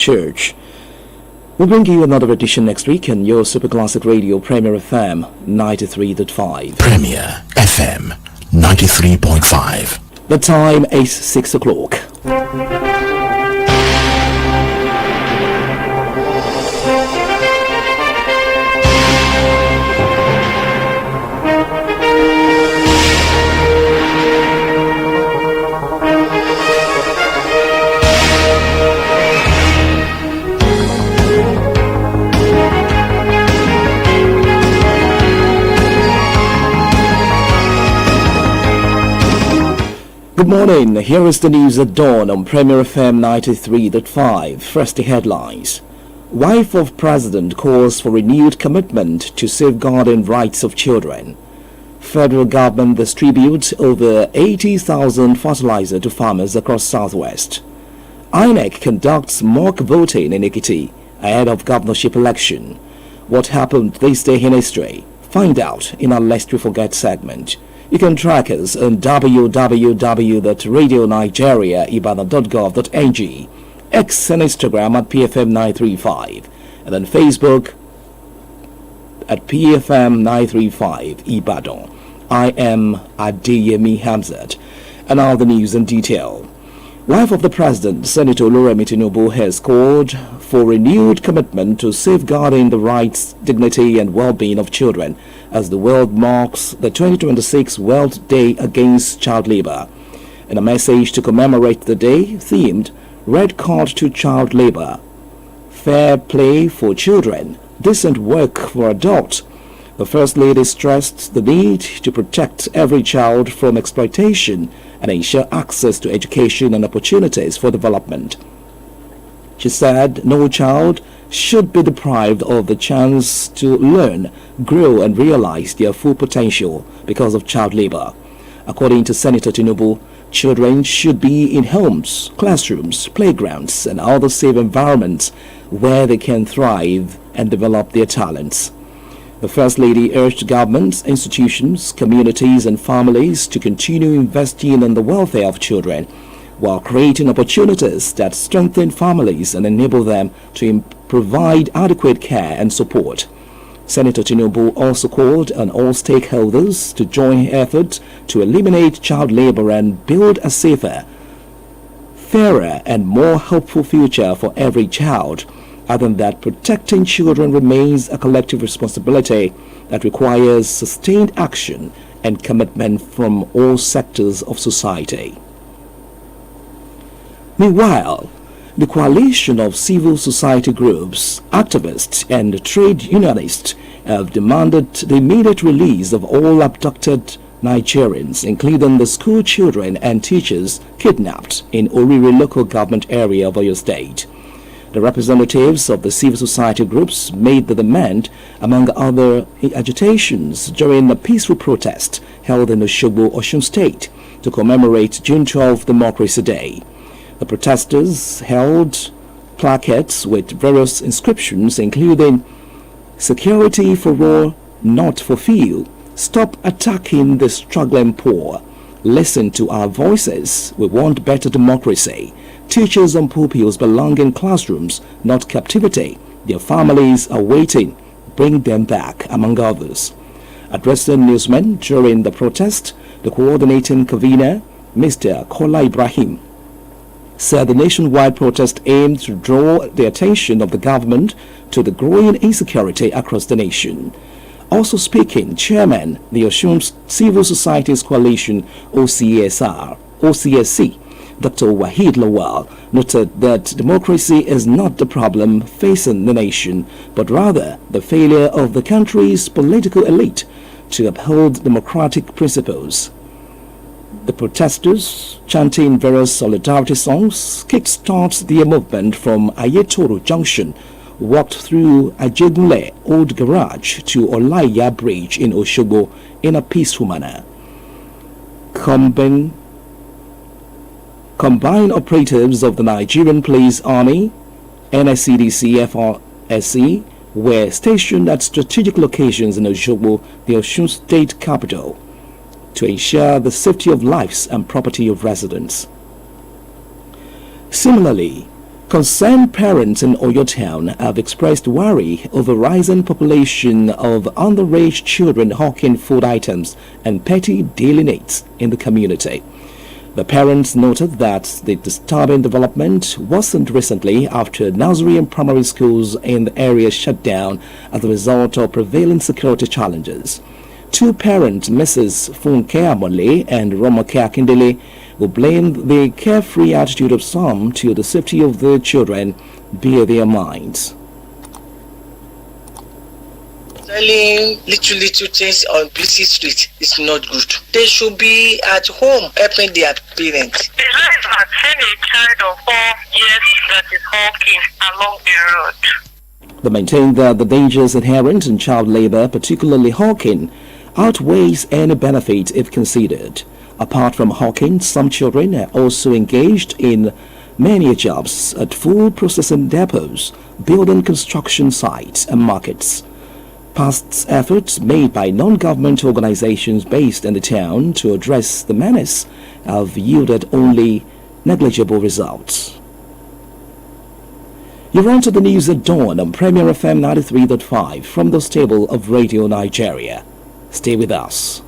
Church. We'll bring you another edition next week on your Super Classic Radio Premier FM 93.5. Premier FM 93.5. The time is 6 o'clock. Good morning, here is the news at dawn on Premier FM 93.5. First the headlines. Wife of President calls for renewed commitment to safeguarding rights of children. Federal government distributes over 80,000 fertilizer to farmers across Southwest. INEC conducts mock voting in Ekiti ahead of governorship election. What happened this day in history? Find out in our Lest We Forget segment. You can track us on www.radionigeriaibadan.gov.ng, X and Instagram at PFM935, and on Facebook at PFM935 Ibadan. I am Adeyemi Hamzat, and now the news in detail. Wife of the President, Senator Oluremi Tinubu, has called for renewed commitment to safeguarding the rights, dignity and well-being of children as the world marks the 2026 World Day Against Child Labor. In a message to commemorate the day themed Red Card to Child Labor, Fair Play for Children, Decent Work for Adults, the First Lady stressed the need to protect every child from exploitation and ensure access to education and opportunities for development. She said no child should be deprived of the chance to learn, grow and realize their full potential because of child labor. According to Senator Tinubu, children should be in homes, classrooms, playgrounds and other safe environments where they can thrive and develop their talents. The First Lady urged governments, institutions, communities and families to continue investing in the welfare of children while creating opportunities that strengthen families and enable them to provide adequate care and support. Senator Tinubu also called on all stakeholders to join efforts to eliminate child labor and build a safer, fairer and more hopeful future for every child, adding that protecting children remains a collective responsibility that requires sustained action and commitment from all sectors of society. Meanwhile, the coalition of civil society groups, activists and trade unionists have demanded the immediate release of all abducted Nigerians, including the school children and teachers kidnapped in Oriri local government area of Oyo State. The representatives of the civil society groups made the demand, among other agitations, during a peaceful protest held in Osogbo, Osun State, to commemorate June 12 Democracy Day. The protesters held placards with various inscriptions including "Security for all, not for few," "Stop attacking the struggling poor," "Listen to our voices, we want better democracy," "Teachers and pupils belong in classrooms, not captivity, their families are waiting, bring them back," among others. Addressing newsmen during the protest, the coordinating convener, Mr. Kola Ibrahim, said the nationwide protest aimed to draw the attention of the government to the growing insecurity across the nation. Also speaking, Chairman, the Osun Civil Societies Coalition OCSC, Dr. Wahid Lawal, noted that democracy is not the problem facing the nation, but rather the failure of the country's political elite to uphold democratic principles. The protesters, chanting various solidarity songs, kick-started their movement from Ayetoro Junction, walked through Ajegunle Old Garage to Olaiya Bridge in Osogbo in a peaceful manner. Combined operatives of the Nigerian Police Army, NSCDC, FRSC, were stationed at strategic locations in Osogbo, the Osun State capital, to ensure the safety of lives and property of residents. Similarly, Concerned parents in Oyo Town have expressed worry over rising population of underage children hawking food items and petty daily needs in the community. The parents noted that the disturbing development worsened recently after nursery and primary schools in the area shut down as a result of prevailing security challenges. Two parents, Mrs. Funke Amole and Romake Akindele, who blamed the carefree attitude of some to the safety of their children bear their minds. Selling little things on Plessy Street is not good. They should be at home helping their parents. The life has seen a child of 4 years that is walking along the road. They maintain that the dangers inherent in child labor, particularly hawking, outweighs any benefit if considered. Apart from hawking, some children are also engaged in many jobs at food processing depots, building construction sites and markets. Past efforts made by non-government organizations based in the town to address the menace have yielded only negligible results. You're on to the news at dawn on Premier FM 93.5 from the stable of Radio Nigeria. Stay with us.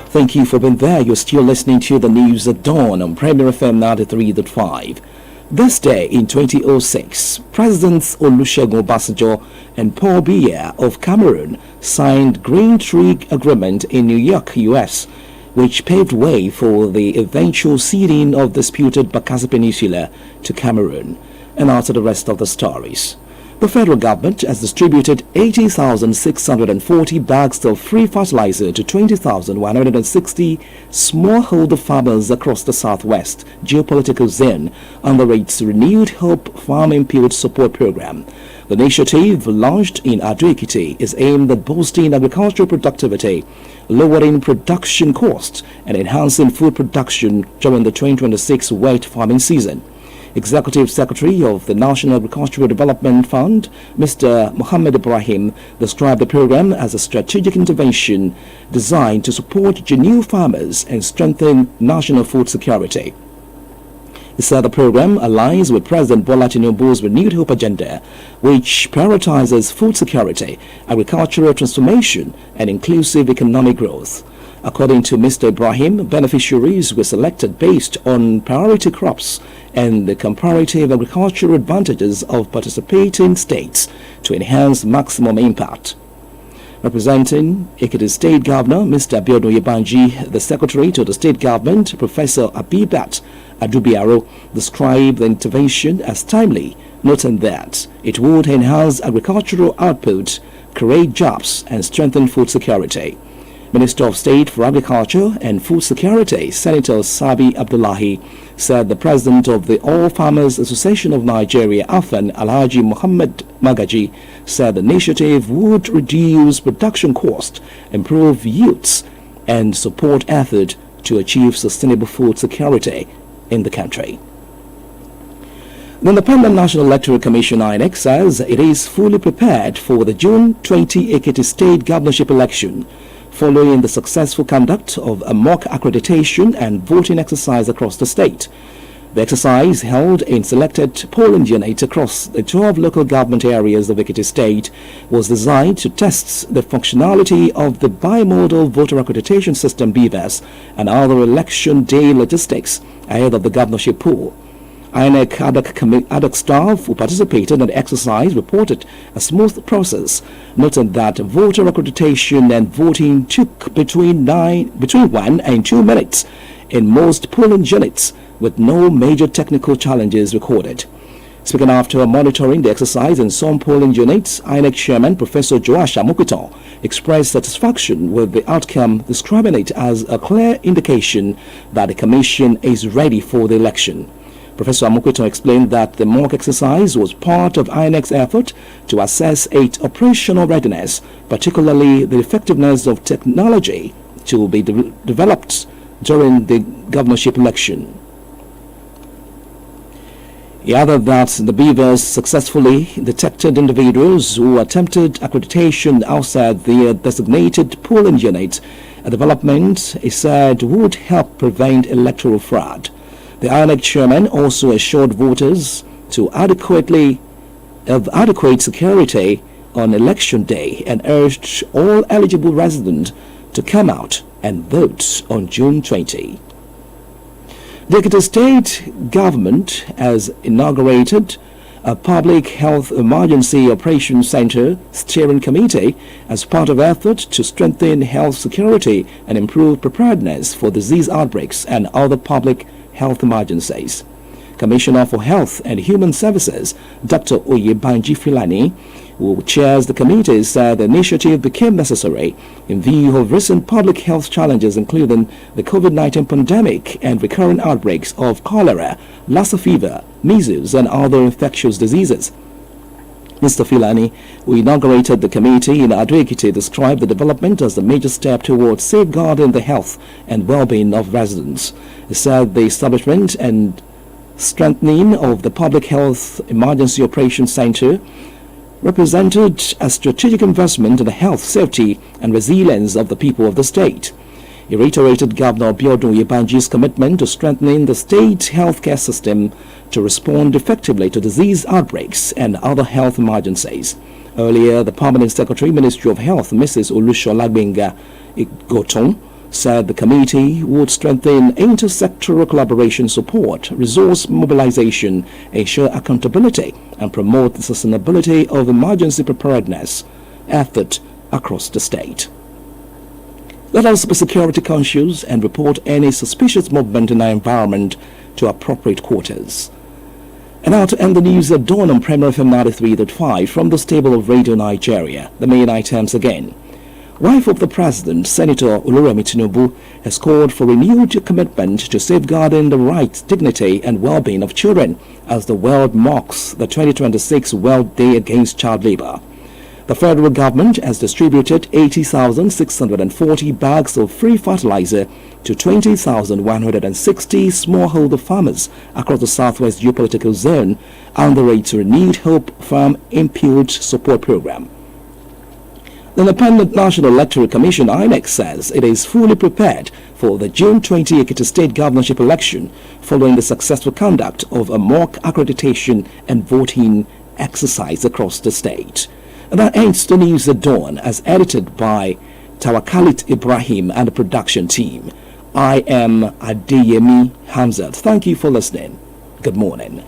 Thank you for being there. You're still listening to the news at dawn on Premier FM 93.5. This day in 2006, Presidents Olusegun Obasanjo and Paul Biya of Cameroon signed Green Tree Agreement in New York, US, which paved way for the eventual ceding of disputed Bakassi Peninsula to Cameroon. And now to the rest of the stories. The federal government has distributed 80,640 bags of free fertilizer to 20,160 smallholder farmers across the southwest geopolitical zone under its renewed Hope Farm Input Support Program. The initiative, launched in Ado-Ekiti, is aimed at boosting agricultural productivity, lowering production costs, and enhancing food production during the 2026 wet farming season. Executive Secretary of the National Agricultural Development Fund, Mr. Mohammed Ibrahim, described the program as a strategic intervention designed to support genuine farmers and strengthen national food security. He said the program aligns with President Bola Tinubu's renewed hope agenda, which prioritizes food security, agricultural transformation, and inclusive economic growth. According to Mr. Ibrahim, beneficiaries were selected based on priority crops and the comparative agricultural advantages of participating states to enhance maximum impact. Representing Ekiti State Governor Mr. Abiodun Yebanji, the Secretary to the State Government, Professor Abibat Adubiaro, described the intervention as timely, noting that it would enhance agricultural output, create jobs, and strengthen food security. Minister of State for Agriculture and Food Security, Senator Sabi Abdullahi, said the president of the All Farmers Association of Nigeria, AFAN, Alhaji Muhammad Magaji, said the initiative would reduce production cost, improve yields, and support effort to achieve sustainable food security in the country. The Independent National Electoral Commission INEC says it is fully prepared for the June 20 Ekiti State governorship election, following the successful conduct of a mock accreditation and voting exercise across the state. The exercise, held in selected polling units across the 12 local government areas of Ekiti State, was designed to test the functionality of the bimodal voter accreditation system BVAS and other election day logistics ahead of the governorship poll. INEC ad hoc staff who participated in the exercise reported a smooth process, noting that voter accreditation and voting took between 1 and 2 minutes in most polling units, with no major technical challenges recorded. Speaking after monitoring the exercise in some polling units, INEC Chairman Professor Joash Amukuton expressed satisfaction with the outcome, describing it as a clear indication that the Commission is ready for the election. Professor Amukuton explained that the mock exercise was part of INEC's effort to assess its operational readiness, particularly the effectiveness of technology to be developed during the governorship election. He added that the Beavers successfully detected individuals who attempted accreditation outside their designated polling unit, a development he said would help prevent electoral fraud. The INEC chairman also assured voters of adequate security on election day and urged all eligible residents to come out and vote on June 20. The Ekiti State government has inaugurated a Public Health Emergency Operations Center Steering Committee as part of effort to strengthen health security and improve preparedness for disease outbreaks and other public health emergencies. Commissioner for Health and Human Services, Dr. Oyebanji Filani, who chairs the committee, said the initiative became necessary in view of recent public health challenges, including the COVID-19 pandemic and recurrent outbreaks of cholera, Lassa fever, measles, and other infectious diseases. Mr. Filani, who inaugurated the committee in Ado-Ekiti, described the development as a major step towards safeguarding the health and well-being of residents. He said the establishment and strengthening of the Public Health Emergency Operations Center represented a strategic investment in the health, safety, and resilience of the people of the state. He reiterated Governor Biodun Oyebanji's commitment to strengthening the state healthcare system to respond effectively to disease outbreaks and other health emergencies. Earlier, the Permanent Secretary, Ministry of Health, Mrs. Olusholagbenga Igoton, said the committee would strengthen intersectoral collaboration support, resource mobilization, ensure accountability, and promote the sustainability of emergency preparedness effort across the state. Let us be security conscious and report any suspicious movement in our environment to appropriate quarters. And now to end the news at dawn on Premier FM 93.5 from the stable of Radio Nigeria. The main items again. Wife of the President, Senator Oluremi Tinubu, has called for renewed commitment to safeguarding the rights, dignity, and well-being of children as the world marks the 2026 World Day Against Child Labor. The federal government has distributed 80,640 bags of free fertilizer to 20,160 smallholder farmers across the Southwest Geopolitical Zone under its Renewed Hope Farm Input Support Program. The Independent National Electoral Commission, INEC, says it is fully prepared for the June 20 Ekiti State governorship election following the successful conduct of a mock accreditation and voting exercise across the state. And that ends the news at dawn as edited by Tawakalit Ibrahim and the production team. I am Adeyemi Hamzat. Thank you for listening. Good morning.